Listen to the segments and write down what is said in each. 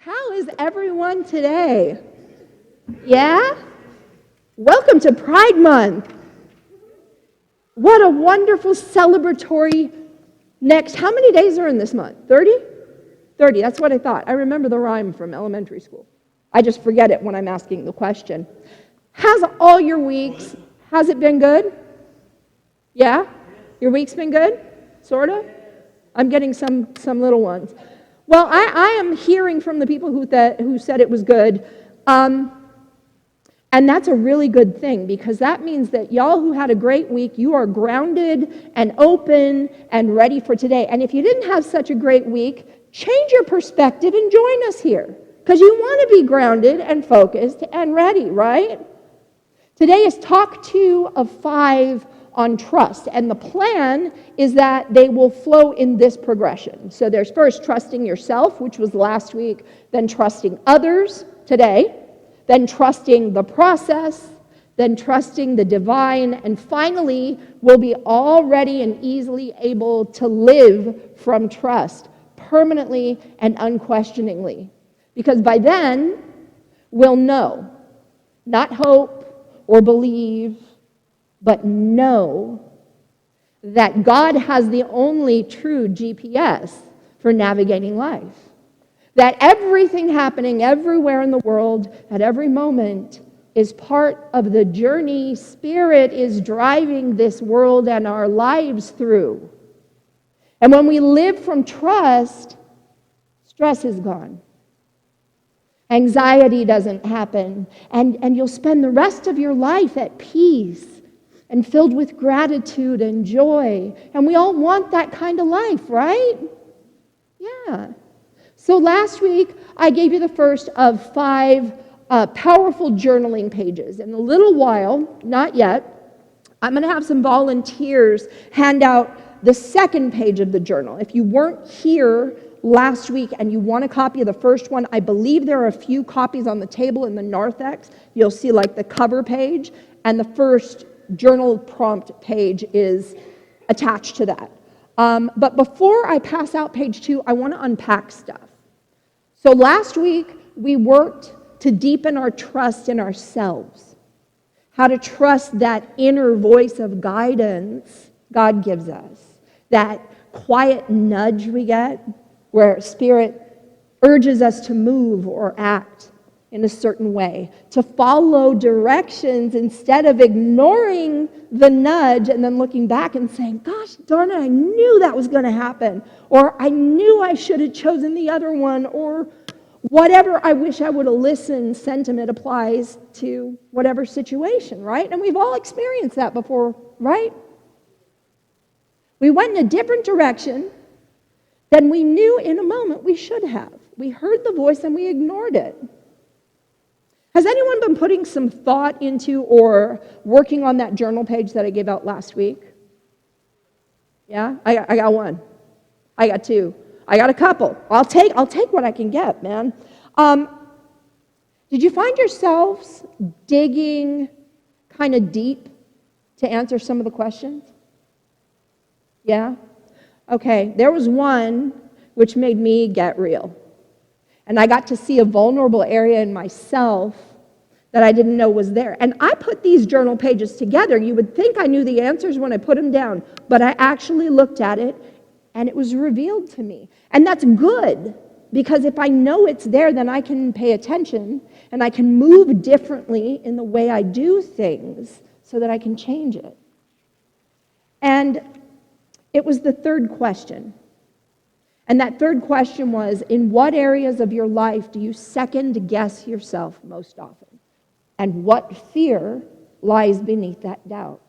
How is everyone today? Yeah? Welcome to Pride Month. What a wonderful celebratory next. How many days are in this month? 30? 30, that's what I thought. I remember the rhyme from elementary school. I just forget it when I'm asking the question. How's all your weeks? Has it been good? Yeah? Your week's been good? Sort of? I'm getting some little ones. Well, I am hearing from the people who said it was good, and that's a really good thing, because that means that y'all who had a great week, you are grounded and open and ready for today. And if you didn't have such a great week, change your perspective and join us here, because you want to be grounded and focused and ready, right? Today is talk 2 of 5 on trust, and the plan is that they will flow in this progression. So there's first trusting yourself, which was last week, then trusting others today, then trusting the process, then trusting the divine, and finally we'll be all ready and easily able to live from trust permanently and unquestioningly, because by then we'll know, not hope or believe, but know that God has the only true GPS for navigating life. That everything happening everywhere in the world at every moment is part of the journey Spirit is driving this world and our lives through. And when we live from trust, stress is gone. Anxiety doesn't happen. And you'll spend the rest of your life at peace and filled with gratitude and joy. And we all want that kind of life, right? Yeah. So last week, I gave you the first of 5 powerful journaling pages. In a little while, not yet, I'm going to have some volunteers hand out the second page of the journal. If you weren't here last week and you want a copy of the first one, I believe there are a few copies on the table in the narthex. You'll see like the cover page, and the first journal prompt page is attached to that. But before I pass out page 2, I want to unpack stuff. So last week, we worked to deepen our trust in ourselves, how to trust that inner voice of guidance God gives us, that quiet nudge we get where Spirit urges us to move or act in a certain way, to follow directions instead of ignoring the nudge and then looking back and saying, gosh darn it, I knew that was going to happen, or I knew I should have chosen the other one, or whatever I wish I would have listened sentiment applies to whatever situation, right? And we've all experienced that before, right? We went in a different direction than we knew in a moment we should have. We heard the voice and we ignored it. Has anyone been putting some thought into or working on that journal page that I gave out last week? Yeah? I got one. I got 2. I got a couple. I'll take what I can get, man. Did you find yourselves digging kind of deep to answer some of the questions? Yeah? Okay, there was one which made me get real. And I got to see a vulnerable area in myself that I didn't know was there. And I put these journal pages together. You would think I knew the answers when I put them down, but I actually looked at it and it was revealed to me. And that's good, because if I know it's there, then I can pay attention and I can move differently in the way I do things so that I can change it. And it was the third question. And that third question was, in what areas of your life do you second guess yourself most often? And what fear lies beneath that doubt?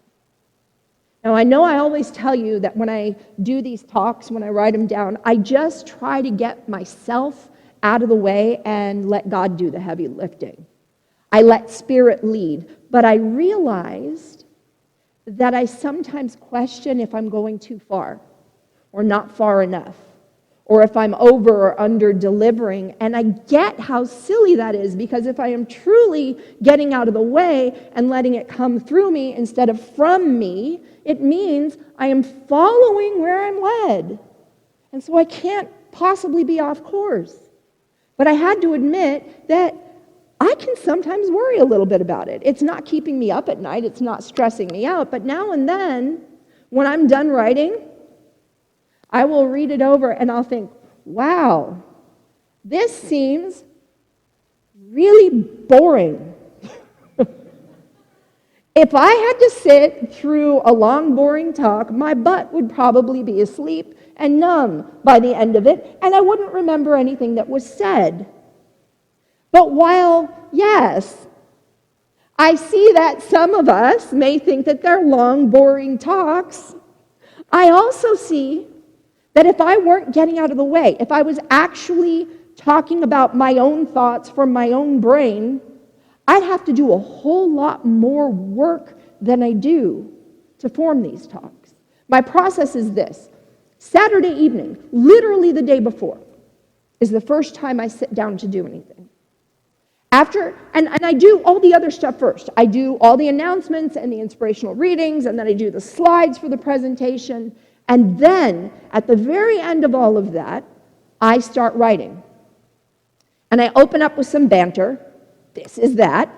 Now, I know I always tell you that when I do these talks, when I write them down, I just try to get myself out of the way and let God do the heavy lifting. I let Spirit lead. But I realized that I sometimes question if I'm going too far or not far enough, or if I'm over or under delivering. And I get how silly that is, because if I am truly getting out of the way and letting it come through me instead of from me, it means I am following where I'm led. And so I can't possibly be off course. But I had to admit that I can sometimes worry a little bit about it. It's not keeping me up at night. It's not stressing me out. But now and then, when I'm done writing, I will read it over and I'll think, wow, this seems really boring. If I had to sit through a long, boring talk, my butt would probably be asleep and numb by the end of it, and I wouldn't remember anything that was said. But while, yes, I see that some of us may think that they're long, boring talks, I also see that if I weren't getting out of the way, if I was actually talking about my own thoughts from my own brain, I'd have to do a whole lot more work than I do to form these talks. My process is this. Saturday evening, literally the day before, is the first time I sit down to do anything. And I do all the other stuff first. I do all the announcements and the inspirational readings, and then I do the slides for the presentation. And then, at the very end of all of that, I start writing. And I open up with some banter. This is that,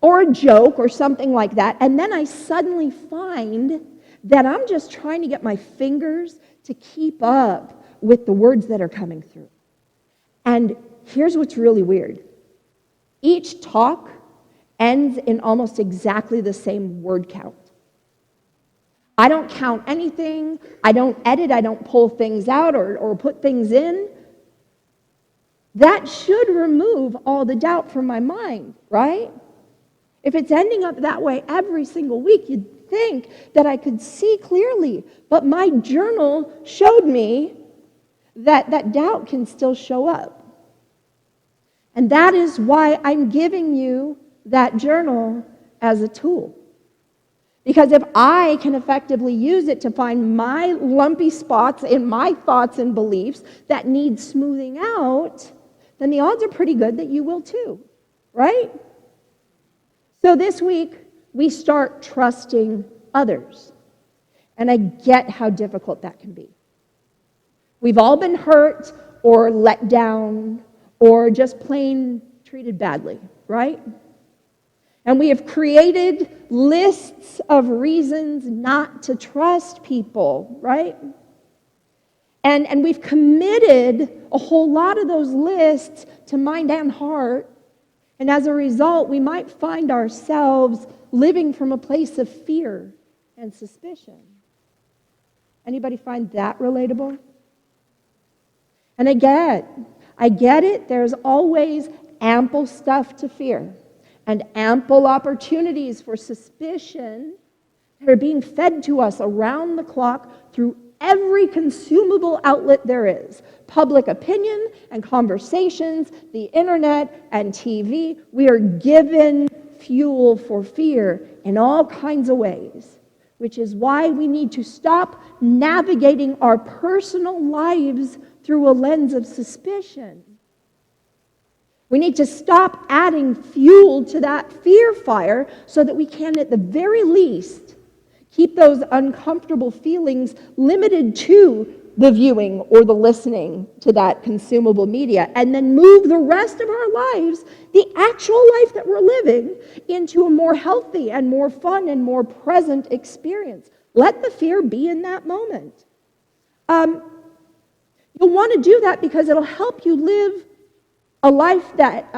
or a joke or something like that, and then I suddenly find that I'm just trying to get my fingers to keep up with the words that are coming through. And here's what's really weird. Each talk ends in almost exactly the same word count. I don't count anything, I don't edit, I don't pull things out or put things in. That should remove all the doubt from my mind, right? If it's ending up that way every single week, you'd think that I could see clearly. But my journal showed me that doubt can still show up. And that is why I'm giving you that journal as a tool. Because if I can effectively use it to find my lumpy spots in my thoughts and beliefs that need smoothing out, then the odds are pretty good that you will too, right? So this week, we start trusting others. And I get how difficult that can be. We've all been hurt or let down or just plain treated badly, right? And we have created lists of reasons not to trust people, right? And we've committed a whole lot of those lists to mind and heart. And as a result, we might find ourselves living from a place of fear and suspicion. Anybody find that relatable? And I get it. There's always ample stuff to fear and ample opportunities for suspicion that are being fed to us around the clock through every consumable outlet there is. Public opinion and conversations, the internet and TV. We are given fuel for fear in all kinds of ways, which is why we need to stop navigating our personal lives through a lens of suspicion. We need to stop adding fuel to that fear fire so that we can, at the very least, keep those uncomfortable feelings limited to the viewing or the listening to that consumable media, and then move the rest of our lives, the actual life that we're living, into a more healthy and more fun and more present experience. Let the fear be in that moment. You'll want to do that because it'll help you live a life that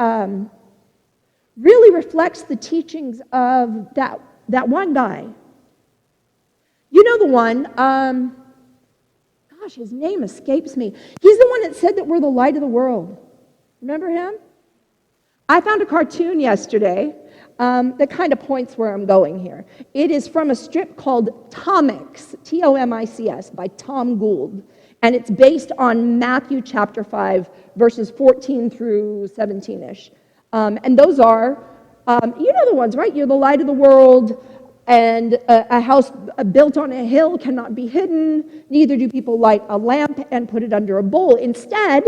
really reflects the teachings of that one guy. You know the one, gosh, his name escapes me. He's the one that said that we're the light of the world. Remember him? I found a cartoon yesterday that kind of points where I'm going here. It is from a strip called Tomics, Tomics, by Tom Gould. And it's based on Matthew chapter 5, verses 14 through 17-ish. And those are, you know the ones, right? You're the light of the world, and a house built on a hill cannot be hidden. Neither do people light a lamp and put it under a bowl. Instead,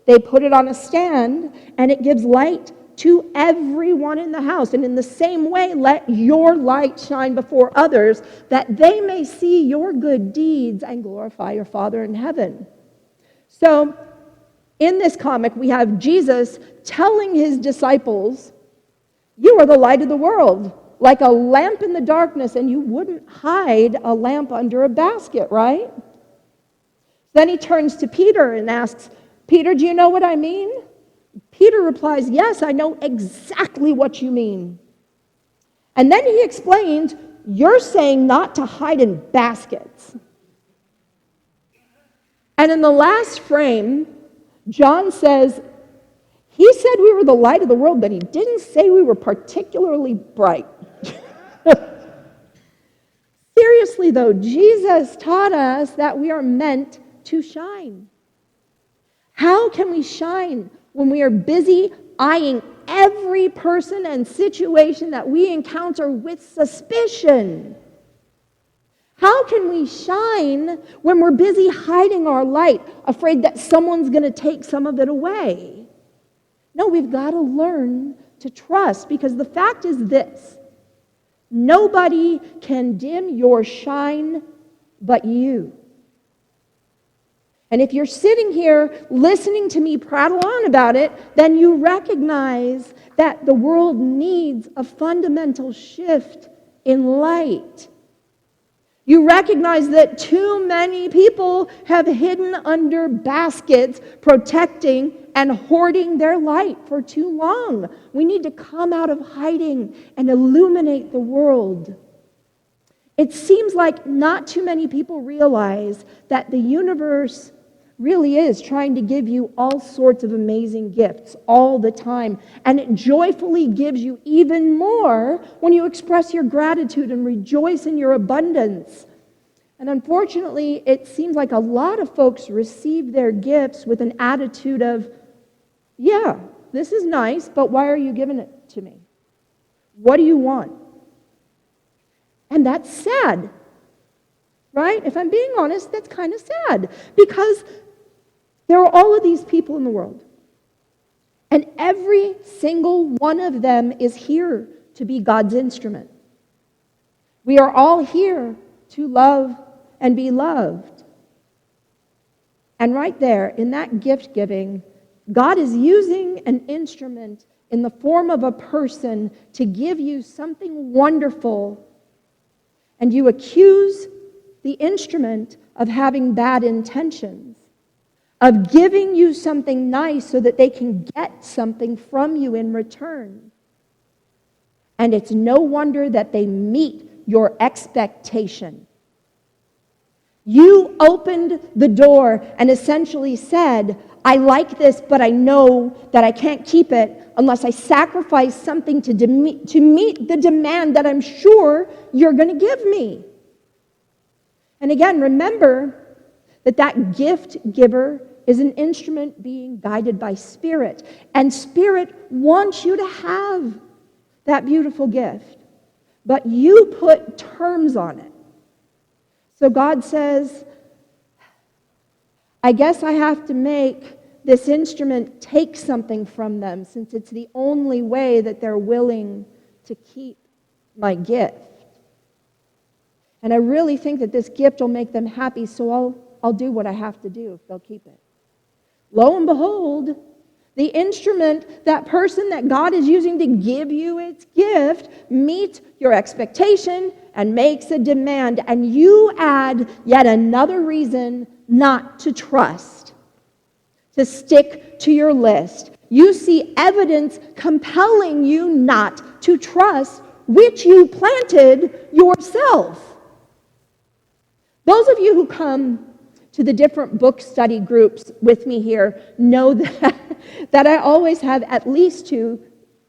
they put it on a stand, and it gives light to everyone in the house. And in the same way, let your light shine before others, that they may see your good deeds and glorify your Father in heaven. So, In this comic, we have Jesus telling his disciples, you are the light of the world, like a lamp in the darkness, and you wouldn't hide a lamp under a basket, right? Then he turns to Peter and asks, Peter, do you know what I mean? Peter replies, yes, I know exactly what you mean. And then he explains, you're saying not to hide in baskets. And in the last frame, John says, he said we were the light of the world, but he didn't say we were particularly bright. Seriously, though, Jesus taught us that we are meant to shine. How can we shine when we are busy eyeing every person and situation that we encounter with suspicion? How can we shine when we're busy hiding our light, afraid that someone's going to take some of it away? No, we've got to learn to trust, because the fact is this: nobody can dim your shine but you. And if you're sitting here listening to me prattle on about it, then you recognize that the world needs a fundamental shift in light. You recognize that too many people have hidden under baskets, protecting and hoarding their light for too long. We need to come out of hiding and illuminate the world. It seems like not too many people realize that the universe really is trying to give you all sorts of amazing gifts all the time. And it joyfully gives you even more when you express your gratitude and rejoice in your abundance. And unfortunately, it seems like a lot of folks receive their gifts with an attitude of, yeah, this is nice, but why are you giving it to me? What do you want? And that's sad, right? If I'm being honest, that's kind of sad, because there are all of these people in the world, and every single one of them is here to be God's instrument. We are all here to love and be loved. And right there, in that gift giving, God is using an instrument in the form of a person to give you something wonderful, and you accuse the instrument of having bad intentions, of giving you something nice so that they can get something from you in return. And it's no wonder that they meet your expectation. You opened the door and essentially said, I like this, but I know that I can't keep it unless I sacrifice something to meet the demand that I'm sure you're going to give me. And again, remember that gift giver is an instrument being guided by Spirit. And Spirit wants you to have that beautiful gift. But you put terms on it. So God says, I guess I have to make this instrument take something from them, since it's the only way that they're willing to keep my gift. And I really think that this gift will make them happy, so I'll do what I have to do if they'll keep it. Lo and behold, the instrument, that person that God is using to give you its gift, meets your expectation and makes a demand, and you add yet another reason not to trust, to stick to your list. You see evidence compelling you not to trust, which you planted yourself. Those of you who come to the different book study groups with me here know that I always have at least 2,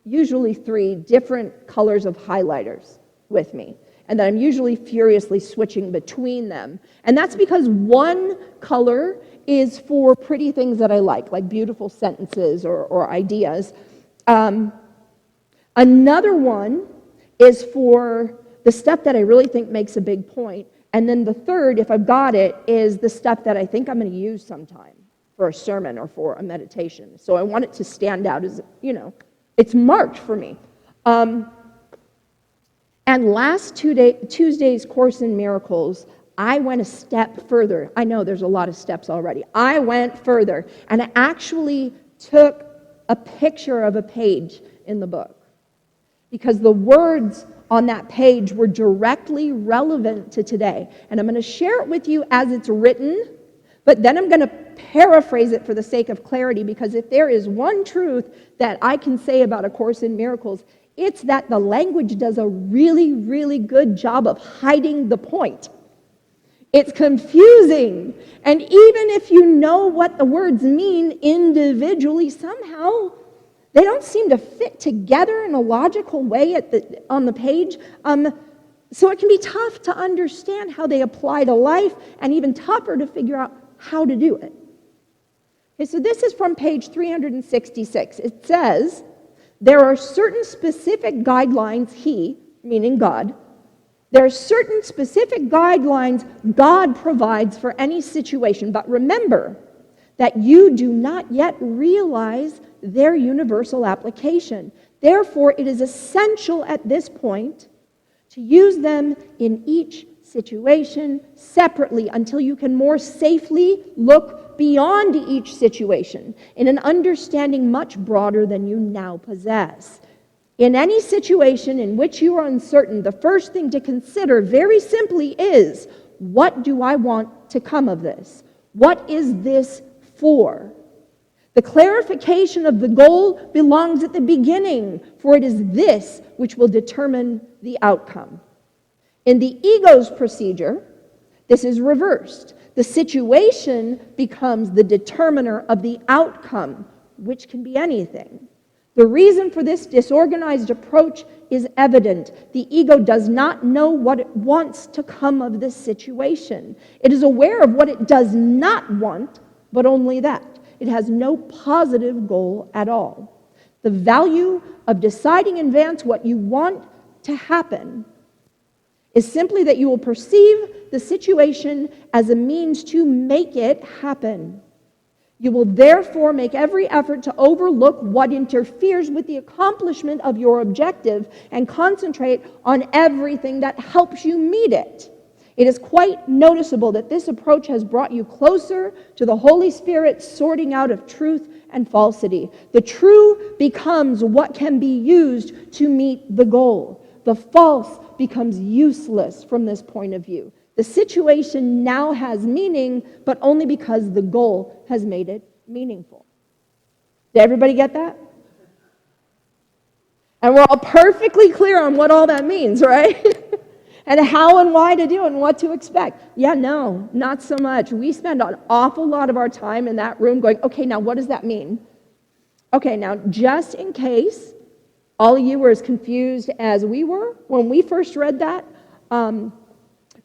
usually 3, different colors of highlighters with me, and that I'm usually furiously switching between them. And that's because one color is for pretty things that I like beautiful sentences or ideas. Another one is for the stuff that I really think makes a big point. And then the third, if I've got it, is the stuff that I think I'm going to use sometime for a sermon or for a meditation. So I want it to stand out as, it's marked for me. And last Tuesday's Course in Miracles, I went a step further. I know there's a lot of steps already. I went further, and I actually took a picture of a page in the book, because the words on that page were directly relevant to today. And I'm going to share it with you as it's written, but then I'm going to paraphrase it for the sake of clarity, because if there is one truth that I can say about A Course in Miracles, it's that the language does a really, really good job of hiding the point. It's confusing. And even if you know what the words mean individually, somehow they don't seem to fit together in a logical way on the page. So it can be tough to understand how they apply to life, and even tougher to figure out how to do it. Okay, so this is from page 366. It says, there are certain specific guidelines he, meaning God, there are certain specific guidelines God provides for any situation, but remember that you do not yet realize their universal application. Therefore, it is essential at this point to use them in each situation separately until you can more safely look beyond each situation in an understanding much broader than you now possess. In any situation in which you are uncertain, the first thing to consider very simply is, what do I want to come of this? What is this for? The clarification of the goal belongs at the beginning, for it is this which will determine the outcome. In the ego's procedure, this is reversed. The situation becomes the determiner of the outcome, which can be anything. The reason for this disorganized approach is evident. The ego does not know what it wants to come of this situation. It is aware of what it does not want, but only that. It has no positive goal at all. The value of deciding in advance what you want to happen is simply that you will perceive the situation as a means to make it happen. You will therefore make every effort to overlook what interferes with the accomplishment of your objective and concentrate on everything that helps you meet it. It is quite noticeable that this approach has brought you closer to the Holy Spirit's sorting out of truth and falsity. The true becomes what can be used to meet the goal. The false becomes useless from this point of view. The situation now has meaning, but only because the goal has made it meaningful. Did everybody get that? And we're all perfectly clear on what all that means, right? And how and why to do it and what to expect. Yeah, no, not so much. We spend an awful lot of our time in that room going, okay, now what does that mean? Okay, now just in case all of you were as confused as we were when we first read that,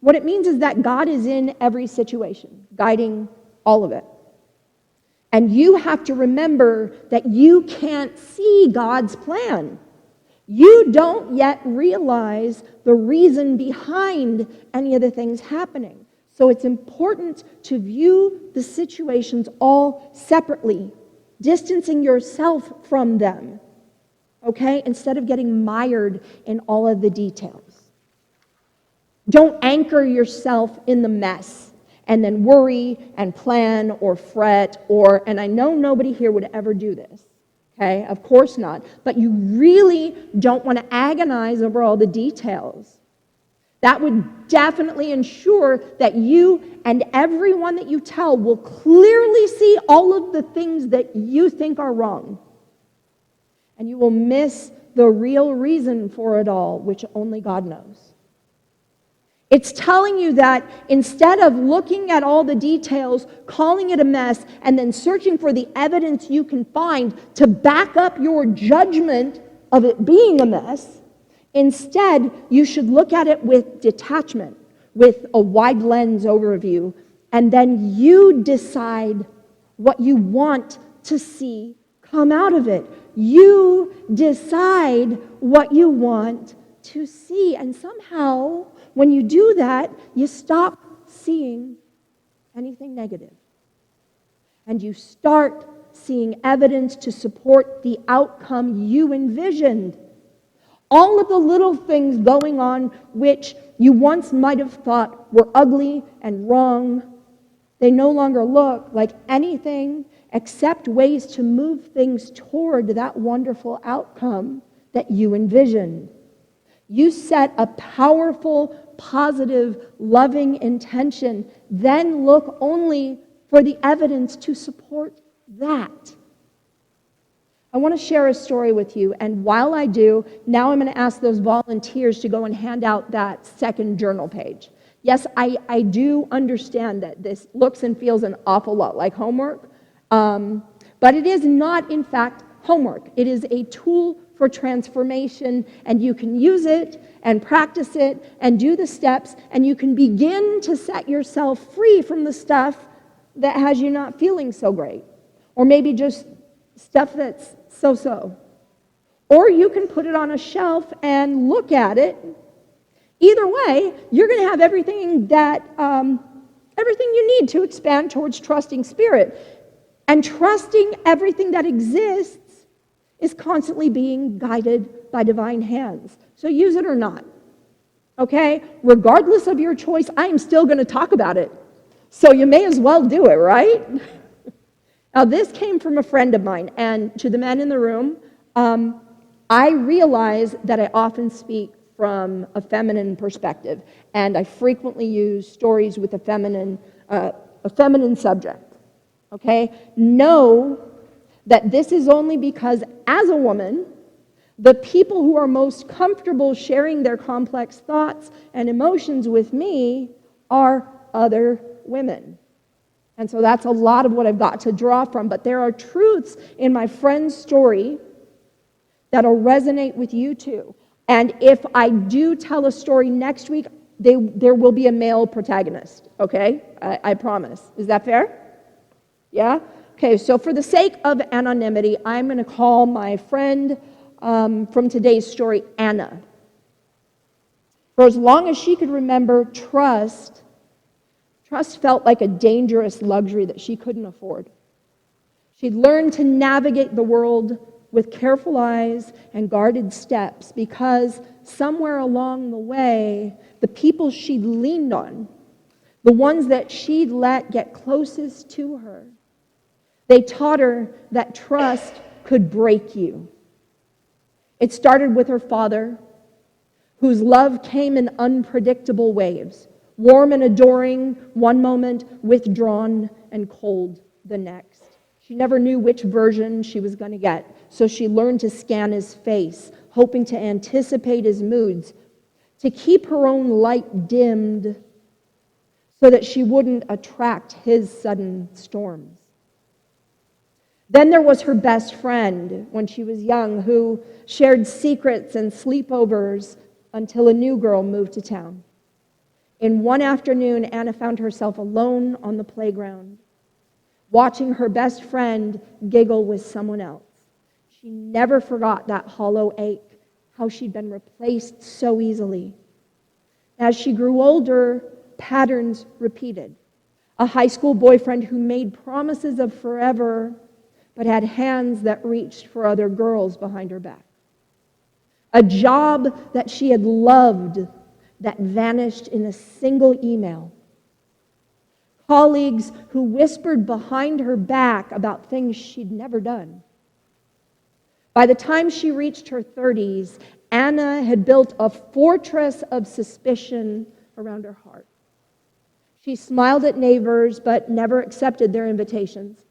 what it means is that God is in every situation, guiding all of it. And you have to remember that you can't see God's plan. You don't yet realize the reason behind any of the things happening. So it's important to view the situations all separately, distancing yourself from them, okay, instead of getting mired in all of the details. Don't anchor yourself in the mess and then worry and plan or fret and I know nobody here would ever do this. Okay, of course not. But you really don't want to agonize over all the details. That would definitely ensure that you and everyone that you tell will clearly see all of the things that you think are wrong. And you will miss the real reason for it all, which only God knows. It's telling you that instead of looking at all the details, calling it a mess, and then searching for the evidence you can find to back up your judgment of it being a mess, instead, you should look at it with detachment, with a wide lens overview, and then you decide what you want to see come out of it. You decide what you want to see, and somehow, when you do that, you stop seeing anything negative. And you start seeing evidence to support the outcome you envisioned. All of the little things going on which you once might have thought were ugly and wrong, they no longer look like anything except ways to move things toward that wonderful outcome that you envisioned. You set a powerful, positive, loving intention, then look only for the evidence to support that. I want to share a story with you, and while I do, now I'm going to ask those volunteers to go and hand out that second journal page. Yes, I do understand that this looks and feels an awful lot like homework, but it is not, in fact, homework. It is a tool for transformation, and you can use it and practice it and do the steps, and you can begin to set yourself free from the stuff that has you not feeling so great, or maybe just stuff that's so-so. Or you can put it on a shelf and look at it. Either way, you're going to have everything you need to expand towards trusting spirit. And trusting everything that exists is constantly being guided by divine hands. So use it or not. Okay? Regardless of your choice, I am still going to talk about it. So you may as well do it, right? Now, this came from a friend of mine, and to the men in the room, I realize that I often speak from a feminine perspective, and I frequently use stories with a feminine subject. Okay? Know that this is only because, as a woman, the people who are most comfortable sharing their complex thoughts and emotions with me are other women. And so that's a lot of what I've got to draw from. But there are truths in my friend's story that'll resonate with you too. And if I do tell a story next week, there will be a male protagonist, okay? I promise. Is that fair? Yeah? Okay, so for the sake of anonymity, I'm going to call my friend from today's story Anna. For as long as she could remember, trust felt like a dangerous luxury that she couldn't afford. She'd learned to navigate the world with careful eyes and guarded steps because somewhere along the way, the people she'd leaned on, the ones that she'd let get closest to her, they taught her that trust could break you. It started with her father, whose love came in unpredictable waves. Warm and adoring one moment, withdrawn and cold the next. She never knew which version she was going to get, so she learned to scan his face, hoping to anticipate his moods, to keep her own light dimmed so that she wouldn't attract his sudden storms. Then there was her best friend when she was young, who shared secrets and sleepovers until a new girl moved to town. In one afternoon, Anna found herself alone on the playground, watching her best friend giggle with someone else. She never forgot that hollow ache, how she'd been replaced so easily. As she grew older, patterns repeated. A high school boyfriend who made promises of forever, but had hands that reached for other girls behind her back. A job that she had loved that vanished in a single email. Colleagues who whispered behind her back about things she'd never done. By the time she reached her 30s, Anna had built a fortress of suspicion around her heart. She smiled at neighbors, but never accepted their invitations.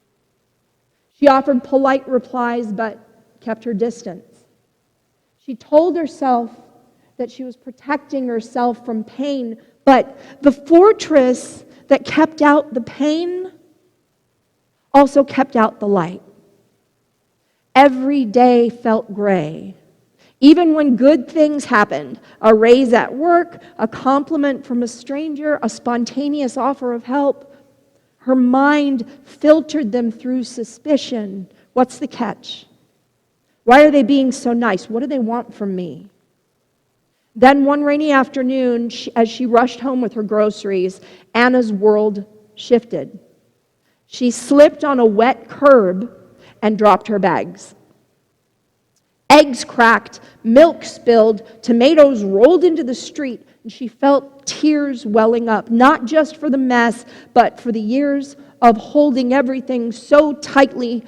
She offered polite replies, but kept her distance. She told herself that she was protecting herself from pain, but the fortress that kept out the pain also kept out the light. Every day felt gray. Even when good things happened, a raise at work, a compliment from a stranger, a spontaneous offer of help, her mind filtered them through suspicion. What's the catch? Why are they being so nice? What do they want from me? Then one rainy afternoon, as she rushed home with her groceries, Anna's world shifted. She slipped on a wet curb and dropped her bags. Eggs cracked, milk spilled, tomatoes rolled into the street, and she felt tears welling up, not just for the mess, but for the years of holding everything so tightly,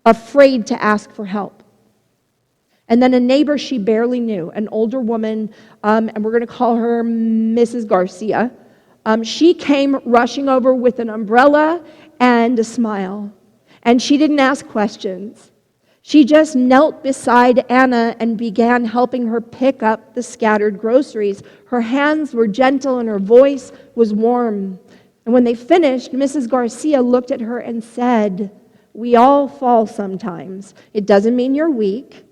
afraid to ask for help. And then a neighbor she barely knew, an older woman, and we're going to call her Mrs. Garcia, she came rushing over with an umbrella and a smile. And she didn't ask questions. She just knelt beside Anna and began helping her pick up the scattered groceries. Her hands were gentle and her voice was warm. And when they finished, Mrs. Garcia looked at her and said, "We all fall sometimes. It doesn't mean you're weak.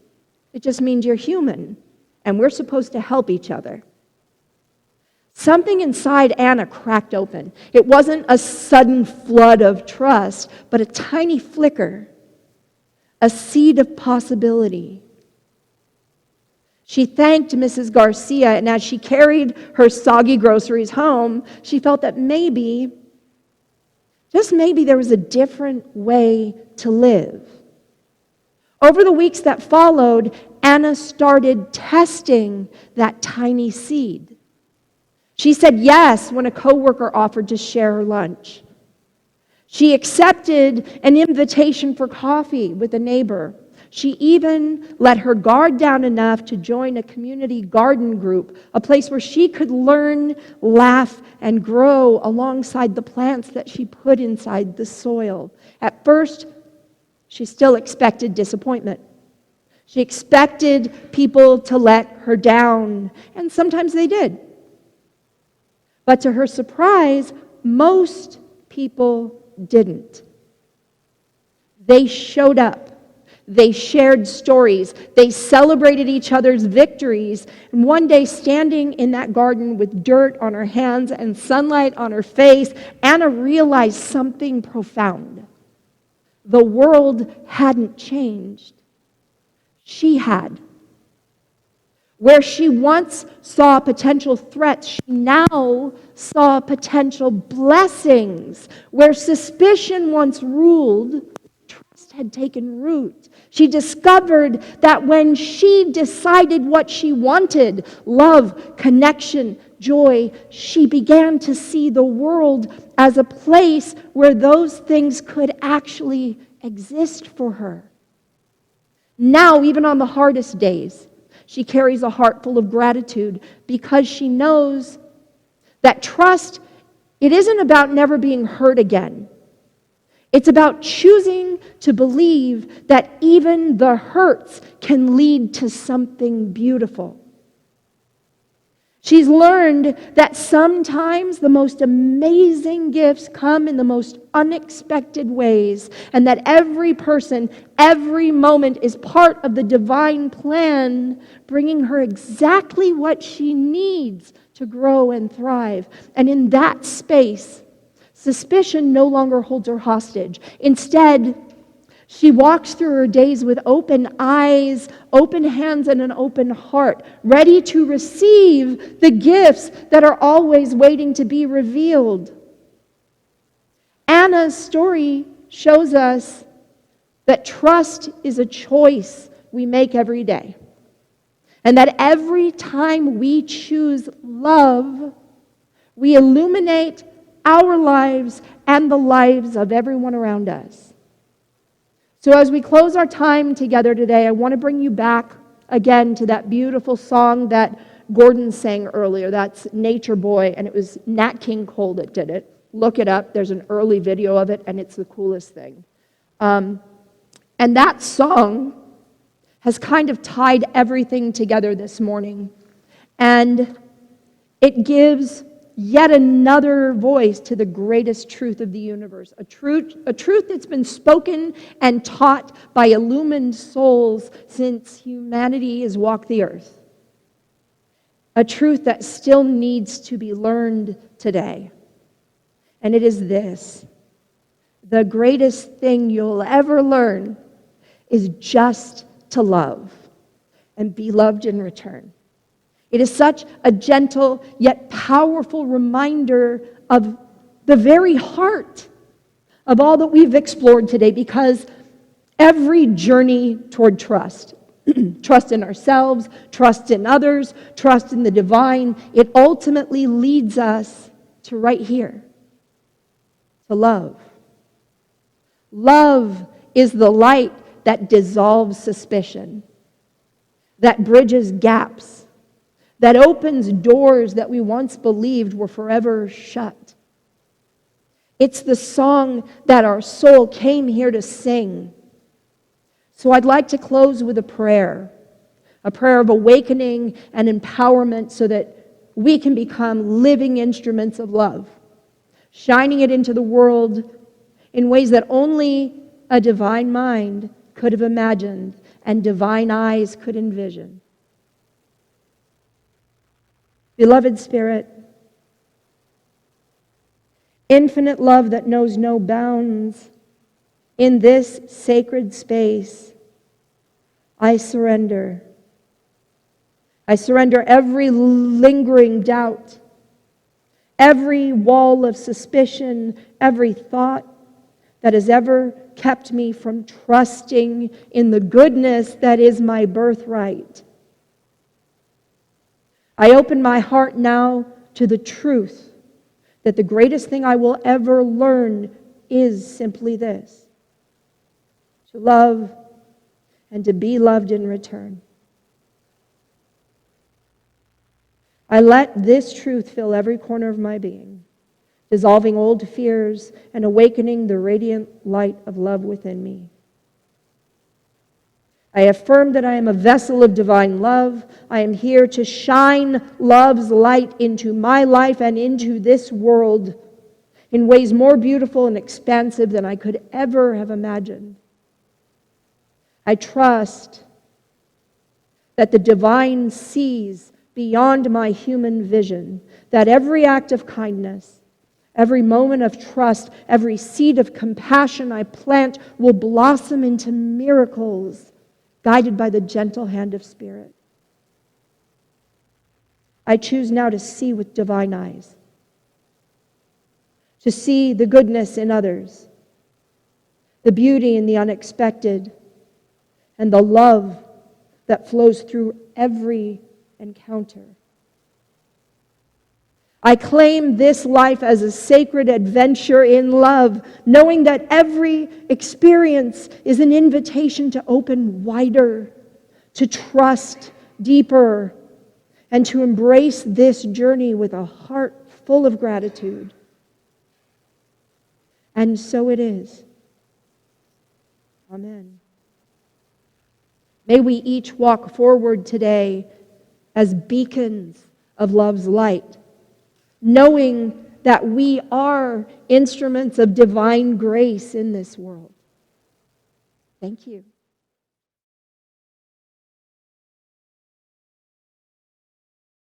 It just means you're human, and we're supposed to help each other." Something inside Anna cracked open. It wasn't a sudden flood of trust, but a tiny flicker, a seed of possibility. She thanked Mrs. Garcia, and as she carried her soggy groceries home, she felt that maybe, just maybe, there was a different way to live. Over the weeks that followed, Anna started testing that tiny seed. She said yes when a coworker offered to share her lunch. She accepted an invitation for coffee with a neighbor. She even let her guard down enough to join a community garden group, a place where she could learn, laugh, and grow alongside the plants that she put inside the soil. At first, she still expected disappointment. She expected people to let her down, and sometimes they did. But to her surprise, most people didn't. They showed up. They shared stories. They celebrated each other's victories. And one day, standing in that garden with dirt on her hands and sunlight on her face, Anna realized something profound. The world hadn't changed. She had. Where she once saw potential threats, she now saw potential blessings. Where suspicion once ruled, trust had taken root. She discovered that when she decided what she wanted, love, connection, joy, she began to see the world as a place where those things could actually exist for her. Now, even on the hardest days, she carries a heart full of gratitude because she knows that trust, it isn't about never being hurt again. It's about choosing to believe that even the hurts can lead to something beautiful. She's learned that sometimes the most amazing gifts come in the most unexpected ways, and that every person, every moment is part of the divine plan, bringing her exactly what she needs to grow and thrive. And in that space, suspicion no longer holds her hostage. Instead, she walks through her days with open eyes, open hands, and an open heart, ready to receive the gifts that are always waiting to be revealed. Anna's story shows us that trust is a choice we make every day. And that every time we choose love, we illuminate our lives and the lives of everyone around us. So as we close our time together today, I want to bring you back again to that beautiful song that Gordon sang earlier. That's Nature Boy, and it was Nat King Cole that did it. Look it up. There's an early video of it, and it's the coolest thing. And that song has kind of tied everything together this morning. And it gives yet another voice to the greatest truth of the universe, a truth that's been spoken and taught by illumined souls since humanity has walked the earth, a truth that still needs to be learned today. And it is this: the greatest thing you'll ever learn is just to love and be loved in return. It is such a gentle yet powerful reminder of the very heart of all that we've explored today, because every journey toward trust, trust in ourselves, trust in others, trust in the divine, it ultimately leads us to right here, to love. Love is the light that dissolves suspicion, that bridges gaps, that opens doors that we once believed were forever shut. It's the song that our soul came here to sing. So I'd like to close with a prayer of awakening and empowerment so that we can become living instruments of love, shining it into the world in ways that only a divine mind could have imagined and divine eyes could envision. Beloved Spirit, infinite love that knows no bounds, in this sacred space, I surrender. I surrender every lingering doubt, every wall of suspicion, every thought that has ever kept me from trusting in the goodness that is my birthright. I open my heart now to the truth that the greatest thing I will ever learn is simply this: to love and to be loved in return. I let this truth fill every corner of my being, dissolving old fears and awakening the radiant light of love within me. I affirm that I am a vessel of divine love. I am here to shine love's light into my life and into this world in ways more beautiful and expansive than I could ever have imagined. I trust that the divine sees beyond my human vision, that every act of kindness, every moment of trust, every seed of compassion I plant will blossom into miracles guided by the gentle hand of Spirit. I choose now to see with divine eyes, to see the goodness in others, the beauty in the unexpected, and the love that flows through every encounter. I claim this life as a sacred adventure in love, knowing that every experience is an invitation to open wider, to trust deeper, and to embrace this journey with a heart full of gratitude. And so it is. Amen. May we each walk forward today as beacons of love's light, knowing that we are instruments of divine grace in this world. Thank you.